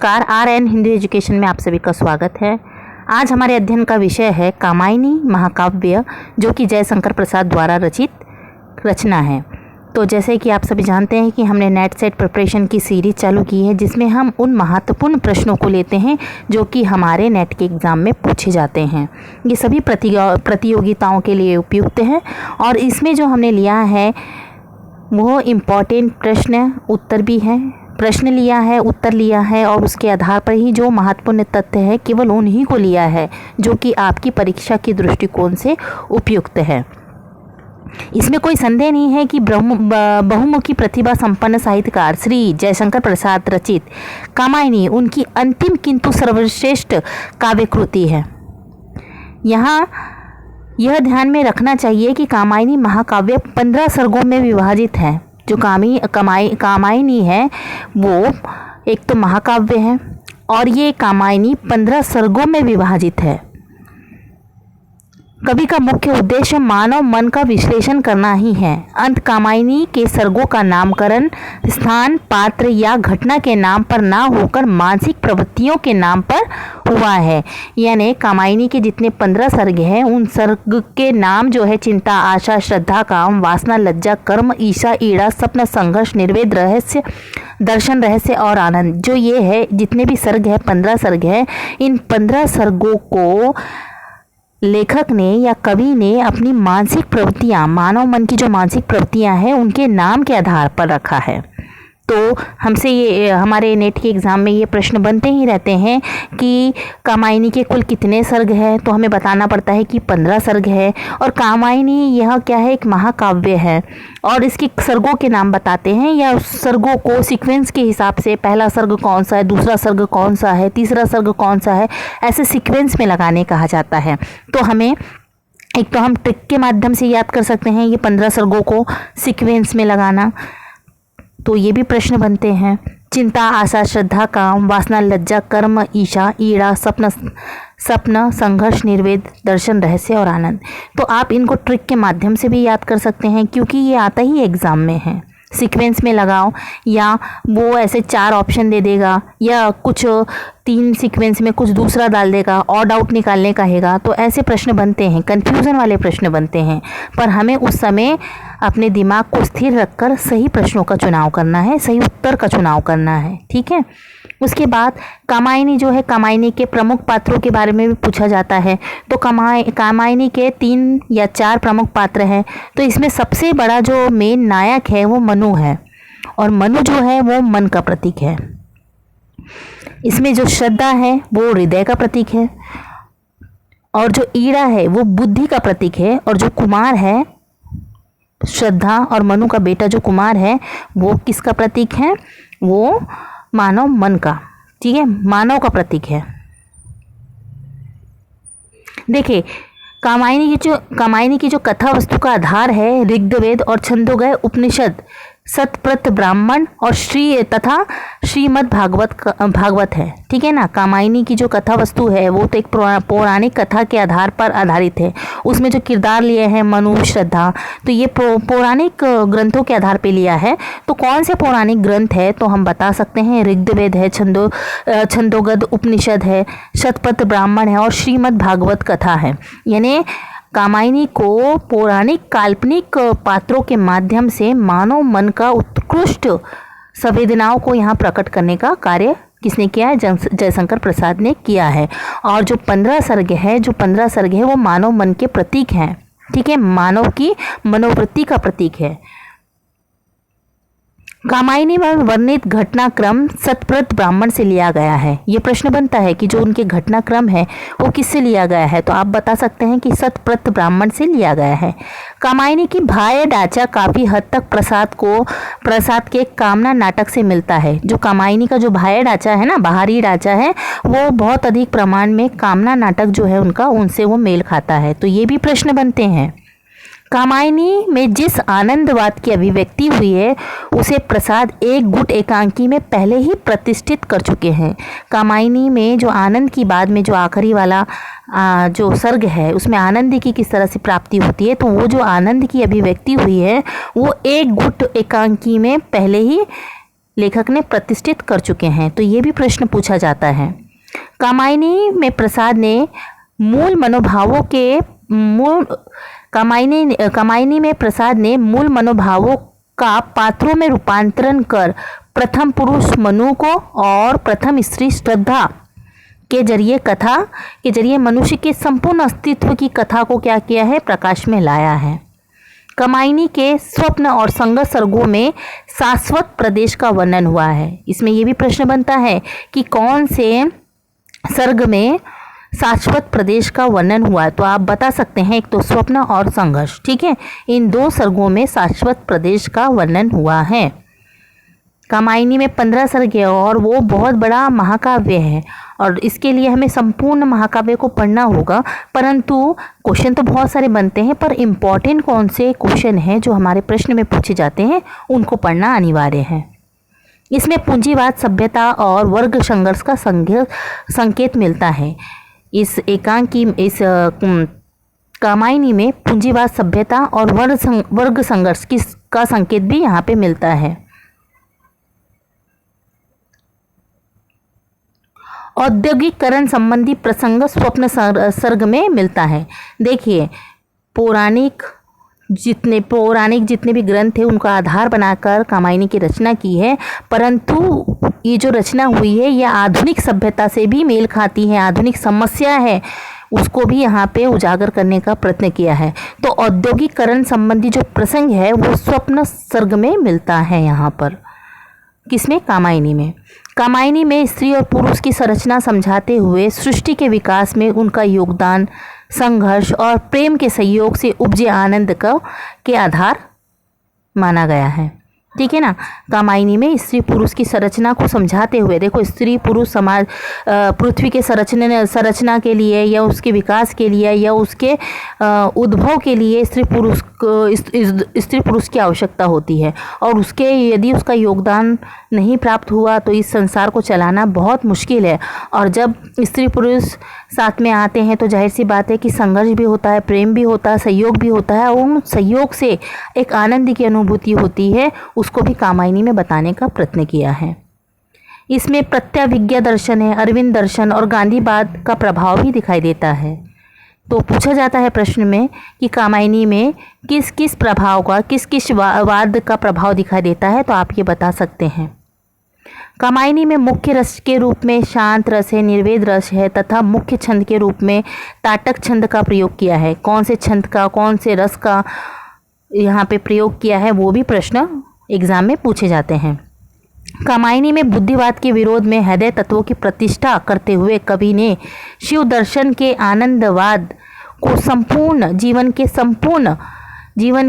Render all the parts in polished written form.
नमस्कार, RN Hindi education में आप सभी का स्वागत है। आज हमारे अध्ययन का विषय है कामायनी महाकाव्य, जो कि जयशंकर प्रसाद द्वारा रचित रचना है। तो जैसे कि आप सभी जानते हैं कि हमने नेट सेट प्रिपरेशन की सीरीज चालू की है, जिसमें हम उन महत्वपूर्ण प्रश्नों को लेते हैं जो कि हमारे नेट के एग्ज़ाम में पूछे जाते हैं। ये सभी प्रतियोगिताओं के लिए उपयुक्त है और इसमें जो हमने लिया है वो इम्पॉर्टेंट प्रश्न उत्तर भी है। प्रश्न लिया है, उत्तर लिया है और उसके आधार पर ही जो महत्वपूर्ण तथ्य है केवल उन्हीं को लिया है जो कि आपकी परीक्षा के दृष्टिकोण से उपयुक्त है। इसमें कोई संदेह नहीं है कि बहुमुखी प्रतिभा संपन्न साहित्यकार श्री जयशंकर प्रसाद रचित कामायनी उनकी अंतिम किंतु सर्वश्रेष्ठ काव्य कृति है। यहाँ यह ध्यान में रखना चाहिए कि कामायनी महाकाव्य 15 सर्गों में विभाजित है। जो कामायनी है वो एक तो महाकाव्य है और ये कामायनी 15 सर्गों में विभाजित है। कवि का मुख्य उद्देश्य मानव मन का विश्लेषण करना ही है। अंत कामायनी के सर्गों का नामकरण स्थान, पात्र या घटना के नाम पर ना होकर मानसिक प्रवृत्तियों के नाम पर हुआ है। यानी कामायनी के जितने 15 सर्ग हैं उन सर्ग के नाम जो है चिंता, आशा, श्रद्धा, काम, वासना, लज्जा, कर्म, ईर्ष्या, ईड़ा, स्वप्न, संघर्ष, निर्वेद, रहस्य, दर्शन, रहस्य और आनंद, जो ये है जितने भी सर्ग है 15 सर्ग है, इन 15 सर्गों को लेखक ने या कवि ने अपनी मानसिक प्रवृत्तियाँ, मानव मन की जो मानसिक प्रवृत्तियाँ हैं उनके नाम के आधार पर रखा है। तो हमसे ये हमारे नेट के एग्ज़ाम में ये प्रश्न बनते ही रहते हैं कि कामायनी के कुल कितने सर्ग हैं, तो हमें बताना पड़ता है कि 15 सर्ग है। और कामायनी यह क्या है, एक महाकाव्य है और इसके सर्गों के नाम बताते हैं या सर्गों को सीक्वेंस के हिसाब से पहला सर्ग कौन सा है, दूसरा सर्ग कौन सा है, तीसरा सर्ग कौन सा है, ऐसे सीक्वेंस में लगाने कहा जाता है। तो हमें एक तो हम ट्रिक के माध्यम से याद कर सकते हैं ये 15 सर्गों को सीक्वेंस में लगाना। तो ये भी प्रश्न बनते हैं। चिंता, आशा, श्रद्धा, काम, वासना, लज्जा, कर्म, ईर्ष्या, ईड़ा, सपना, संघर्ष, निर्वेद, दर्शन, रहस्य और आनंद। तो आप इनको ट्रिक के माध्यम से भी याद कर सकते हैं क्योंकि ये आता ही एग्ज़ाम में है। सीक्वेंस में लगाओ या वो ऐसे 4 ऑप्शन दे देगा या कुछ 3 सीक्वेंस में कुछ दूसरा डाल देगा, ऑड आउट निकालने कहेगा, तो ऐसे प्रश्न बनते हैं, कन्फ्यूज़न वाले प्रश्न बनते हैं। पर हमें उस समय अपने दिमाग को स्थिर रखकर सही प्रश्नों का चुनाव करना है, सही उत्तर का चुनाव करना है, ठीक है। उसके बाद कामायनी जो है, कामायनी के प्रमुख पात्रों के बारे में भी पूछा जाता है। तो कामायनी के 3 या 4 प्रमुख पात्र हैं। तो इसमें सबसे बड़ा जो मेन नायक है वो मनु है और मनु जो है वो मन का प्रतीक है। इसमें जो श्रद्धा है वो हृदय का प्रतीक है और जो ईड़ा है वो बुद्धि का प्रतीक है और जो कुमार है, श्रद्धा और मनु का बेटा जो कुमार है वो किसका प्रतीक है, वो मानव मन का, ठीक है, मानव का प्रतीक है। देखिए कामायनी की जो कथा वस्तु का आधार है ऋग्वेद और छंदोगय उपनिषद, सतप्रत ब्राह्मण और तथा श्रीमद् भागवत है, ठीक है ना। कामायनी की जो कथा वस्तु है वो तो एक पौराणिक कथा के आधार पर आधारित है। उसमें जो किरदार लिए हैं मनु, श्रद्धा, तो ये पौराणिक ग्रंथों के आधार पे लिया है। तो कौन से पौराणिक ग्रंथ है तो हम बता सकते हैं ऋग्वेद है, छंदोगद उपनिषद है, शतपथ ब्राह्मण है और श्रीमद् भागवत कथा है। यानी कामायनी को पौराणिक काल्पनिक पात्रों के माध्यम से मानव मन का उत्कृष्ट संवेदनाओं को यहाँ प्रकट करने का कार्य किसने किया है, जयशंकर प्रसाद ने किया है। और जो 15 सर्ग है वो मानव मन के प्रतीक हैं, ठीक है, मानव की मनोवृत्ति का प्रतीक है। कामायनी में वर्णित घटनाक्रम सतप्रत ब्राह्मण से लिया गया है। ये प्रश्न बनता है कि जो उनके घटनाक्रम है वो किससे लिया गया है, तो आप बता सकते हैं कि सतप्रत ब्राह्मण से लिया गया है। कामायनी की बाह्य ढांचा काफ़ी हद तक प्रसाद के कामना नाटक से मिलता है। जो कामायनी का जो बाह्य ढांचा है ना, बाहरी ढांचा है, वो बहुत अधिक प्रमाण में कामना नाटक जो है उनका, उनसे वो मेल खाता है। तो ये भी प्रश्न बनते हैं। कामायनी में जिस आनंदवाद की अभिव्यक्ति हुई है उसे प्रसाद एक गुट एकांकी में पहले ही प्रतिष्ठित कर चुके हैं। कामायनी में जो आनंद की बाद में जो आखिरी वाला जो सर्ग है उसमें आनंद की किस तरह से प्राप्ति होती है, तो वो जो आनंद की अभिव्यक्ति हुई है वो एक गुट एकांकी में पहले ही लेखक ने प्रतिष्ठित कर चुके हैं। तो ये भी प्रश्न पूछा जाता है। कामायनी में प्रसाद ने मूल मनोभावों के कामायनी में प्रसाद ने मूल मनोभावों का पात्रों में रूपांतरण कर प्रथम पुरुष मनु को और प्रथम स्त्री श्रद्धा के जरिए कथा के जरिए मनुष्य के संपूर्ण अस्तित्व की कथा को क्या किया है, प्रकाश में लाया है। कामायनी के स्वप्न और संगत सर्गों में शाश्वत प्रदेश का वर्णन हुआ है। इसमें यह भी प्रश्न बनता है कि कौन से सर्ग में शाश्वत प्रदेश का वर्णन हुआ है। तो आप बता सकते हैं, एक तो स्वप्न और संघर्ष, ठीक है, इन 2 सर्गों में शाश्वत प्रदेश का वर्णन हुआ है। कामायनी में 15 सर्ग है और वो बहुत बड़ा महाकाव्य है और इसके लिए हमें संपूर्ण महाकाव्य को पढ़ना होगा। परंतु क्वेश्चन तो बहुत सारे बनते हैं, पर इम्पॉर्टेंट कौन से क्वेश्चन हैं जो हमारे प्रश्न में पूछे जाते हैं उनको पढ़ना अनिवार्य है। इसमें पूंजीवाद सभ्यता और वर्ग संघर्ष का संकेत मिलता है। इस कामायनी में पूंजीवाद सभ्यता और वर्ग संघर्ष का संकेत भी यहाँ पे मिलता है। औद्योगिकरण संबंधी प्रसंग स्वप्न सर्ग में मिलता है। देखिए, पौराणिक जितने भी ग्रंथ थे उनका आधार बनाकर कामायनी की रचना की है, परंतु ये जो रचना हुई है यह आधुनिक सभ्यता से भी मेल खाती है। आधुनिक समस्या है उसको भी यहाँ पे उजागर करने का प्रयत्न किया है। तो औद्योगिकरण संबंधी जो प्रसंग है वो स्वप्न सर्ग में मिलता है। यहाँ पर किसमें? कामायनी में। कामायनी में स्त्री और पुरुष की संरचना समझाते हुए सृष्टि के विकास में उनका योगदान संघर्ष और प्रेम के सहयोग से उपजे आनंद के आधार माना गया है। ठीक है ना। कामायनी में स्त्री पुरुष की संरचना को समझाते हुए, देखो, स्त्री पुरुष समाज पृथ्वी के संरचना के लिए या उसके विकास के लिए या उसके उद्भव के लिए स्त्री पुरुष की आवश्यकता होती है और उसके यदि उसका योगदान नहीं प्राप्त हुआ तो इस संसार को चलाना बहुत मुश्किल है। और जब स्त्री पुरुष साथ में आते हैं तो जाहिर सी बात है कि संघर्ष भी होता है, प्रेम भी होता है, सहयोग भी होता है। उन सहयोग से एक आनंद की अनुभूति होती है, उसको भी कामायनी में बताने का प्रयत्न किया है। इसमें प्रत्यभिज्ञा दर्शन है, अरविंद दर्शन और गांधीवाद का प्रभाव भी दिखाई देता है। तो पूछा जाता है प्रश्न में कि कामायनी में किस किस प्रभाव का, किस किस वाद का प्रभाव दिखाई देता है, तो आप ये बता सकते हैं। कामायनी में मुख्य रस के रूप में शांत रस है, निर्वेद रस है तथा मुख्य छंद के रूप में ताटक छंद का प्रयोग किया है। कौन से छंद का, कौन से रस का यहाँ पे प्रयोग किया है वो भी प्रश्न एग्जाम में पूछे जाते हैं। कामायनी में बुद्धिवाद के विरोध में हृदय तत्वों की प्रतिष्ठा करते हुए कवि ने शिव दर्शन के आनंदवाद को संपूर्ण जीवन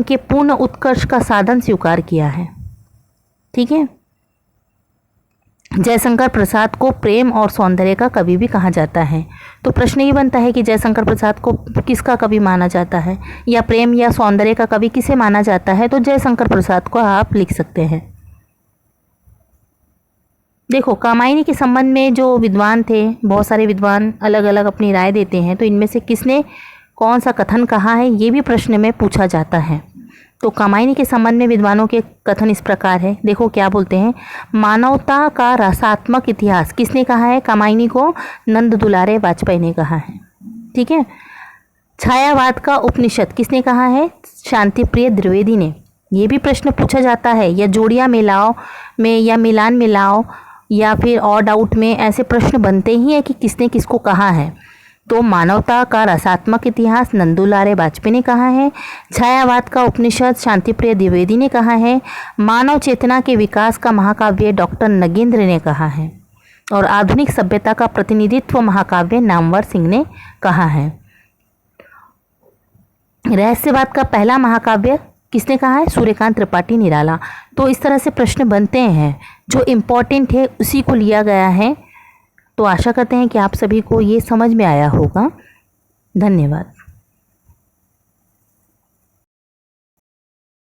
के पूर्ण उत्कर्ष का साधन स्वीकार किया है। ठीक है। जयशंकर प्रसाद को प्रेम और सौंदर्य का कवि भी कहा जाता है। तो प्रश्न ये बनता है कि जयशंकर प्रसाद को किसका कवि माना जाता है, या प्रेम या सौंदर्य का कवि किसे माना जाता है, तो जयशंकर प्रसाद को आप लिख सकते हैं। देखो, कामायनी के संबंध में जो विद्वान थे, बहुत सारे विद्वान अलग अलग अपनी राय देते हैं, तो इनमें से किसने कौन सा कथन कहा है ये भी प्रश्न में पूछा जाता है। तो कामायनी के संबंध में विद्वानों के कथन इस प्रकार है। देखो क्या बोलते हैं। मानवता का रसात्मक इतिहास किसने कहा है? कामायनी को नंद दुलारे वाजपेयी ने कहा है। ठीक है। छायावाद का उपनिषद किसने कहा है? शांतिप्रिय द्विवेदी ने। ये भी प्रश्न पूछा जाता है। या जोड़ियाँ मिलाओ में या मिलान मिलाओ या फिर ऑड आउट में ऐसे प्रश्न बनते ही हैं कि किसने किसको कहा है। तो मानवता का रसात्मक इतिहास नंदुलारे वाजपेयी ने कहा है। छायावाद का उपनिषद शांतिप्रिय द्विवेदी ने कहा है। मानव चेतना के विकास का महाकाव्य डॉक्टर नगेंद्र ने कहा है। और आधुनिक सभ्यता का प्रतिनिधित्व महाकाव्य नामवर सिंह ने कहा है। रहस्यवाद का पहला महाकाव्य किसने कहा है? सूर्यकांत त्रिपाठी निराला। तो इस तरह से प्रश्न बनते हैं, जो इम्पोर्टेंट है उसी को लिया गया है। तो आशा करते हैं कि आप सभी को ये समझ में आया होगा। धन्यवाद।